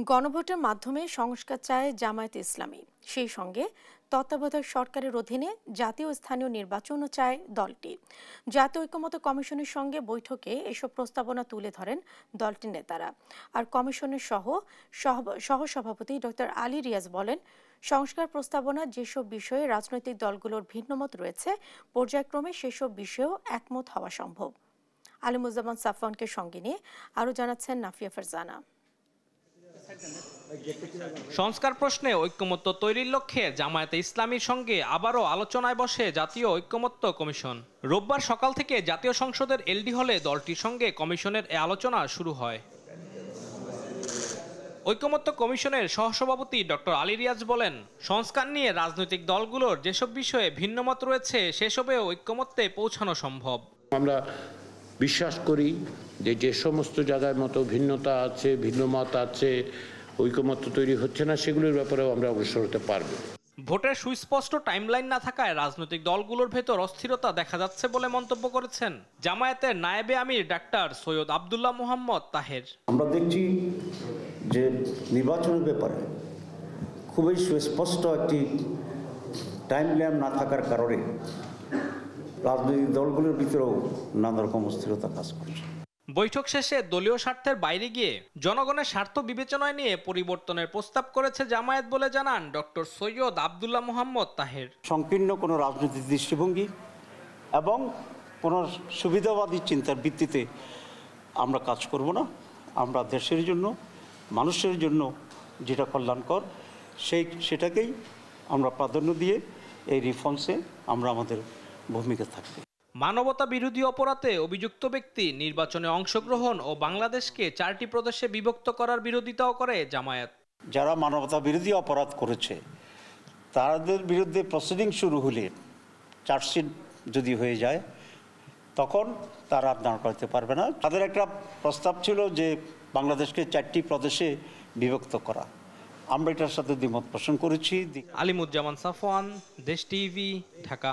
গণভোটের মাধ্যমে সংস্কার চায় জামায়াতে ইসলামী, সেই সঙ্গে তত্ত্বাবধায়ক সরকারের অধীনে জাতীয় স্থানীয় নির্বাচনও চায় দলটি। জাতীয় ঐক্যমত্য কমিশনের সঙ্গে বৈঠকে এসব প্রস্তাবনা তুলে ধরেন দলটির নেতারা। আর কমিশনের সহসভাপতি ডক্টর আলী রিয়াজ বলেন, সংস্কার প্রস্তাবনা যেসব বিষয়ে রাজনৈতিক দলগুলোর ভিন্নমত রয়েছে, পর্যায়ক্রমে সেসব বিষয়েও একমত হওয়া সম্ভব। আলিমুজ্জামান সাফওয়ানকে সঙ্গে নিয়ে আরও জানাচ্ছেন নাফিয়া ফারজানা। সংস্কার প্রশ্নে ঐক্যমত্য তৈরির লক্ষ্যে জামায়াতে ইসলামীর সঙ্গে আবারও আলোচনায় বসে জাতীয় ঐক্যমত্য কমিশন। রোববার সকাল থেকে জাতীয় সংসদের এলডি হলে দলটির সঙ্গে কমিশনের এ আলোচনা শুরু হয়। ঐক্যমত্য কমিশনের সহসভাপতি ডক্টর আলী রিয়াজ বলেন, সংস্কার নিয়ে রাজনৈতিক দলগুলোর যেসব বিষয়ে ভিন্নমত রয়েছে সেসবেও ঐক্যমত্যে পৌঁছানো সম্ভব। আমরা বিশ্বাস করি যে সমস্ত জায়গায় মতো ভিন্নতা আছে, ভিন্নমত আছে, ঐকমত্য তৈরি হচ্ছে না, সেগুলোর ব্যাপারেও আমরা অগ্রসর হতে পারব। ভোটের সুস্পষ্ট টাইমলাইন না থাকায় রাজনৈতিক দলগুলোর ভেতর অস্থিরতা দেখা যাচ্ছে বলে মন্তব্য করেছেন জামায়াতের নায়েবে আমির ডাক্তার সৈয়দ আব্দুল্লাহ মোহাম্মদ তাহের। আমরা দেখছি যে নির্বাচনের ব্যাপারে খুবই সুস্পষ্ট একটি টাইমলাইন না থাকার কারণে রাজনৈতিক দলগুলোর ভিতরেও নানা রকম অস্থিরতা কাজ করছে। বৈঠক শেষে দলীয় স্বার্থের বাইরে গিয়ে জনগণের স্বার্থ বিবেচনায় নিয়ে পরিবর্তনের প্রস্তাব করেছে জামায়াত বলে জানান ডক্টর সৈয়দ আব্দুল্লাহ মোহাম্মদ তাহের। সংকীর্ণ কোনো রাজনৈতিক দৃষ্টিভঙ্গি এবং কোনো সুবিধাবাদী চিন্তার ভিত্তিতে আমরা কাজ করব না। আমরা দেশের জন্য, মানুষের জন্য যেটা কল্যাণকর সেটাকেই আমরা প্রাধান্য দিয়ে এই রিফর্মসে আমরা আমাদের ভূমিকা থাকবে। মানবতা বিরোধী অপরাধে অভিযুক্ত ব্যক্তি নির্বাচনে অংশগ্রহণ ও বাংলাদেশকে 4টি প্রদেশে বিভক্ত করার বিরোধিতাও করে জামায়াত। যারা মানবতা বিরোধী অপরাধ করেছে তাদের বিরুদ্ধে প্রসিডিং শুরু হলে, চার্জশিট যদি হয়ে যায়, তখন তারা আর দাঁড় করাতে পারবে না। তাদের একটা প্রস্তাব ছিল যে বাংলাদেশকে 4টি প্রদেশে বিভক্ত করা। আমরা এটার সাথে দ্বিমত পোষণ করেছি। আলিমুজ্জামান সাফওয়ান, দেশ টিভি, ঢাকা।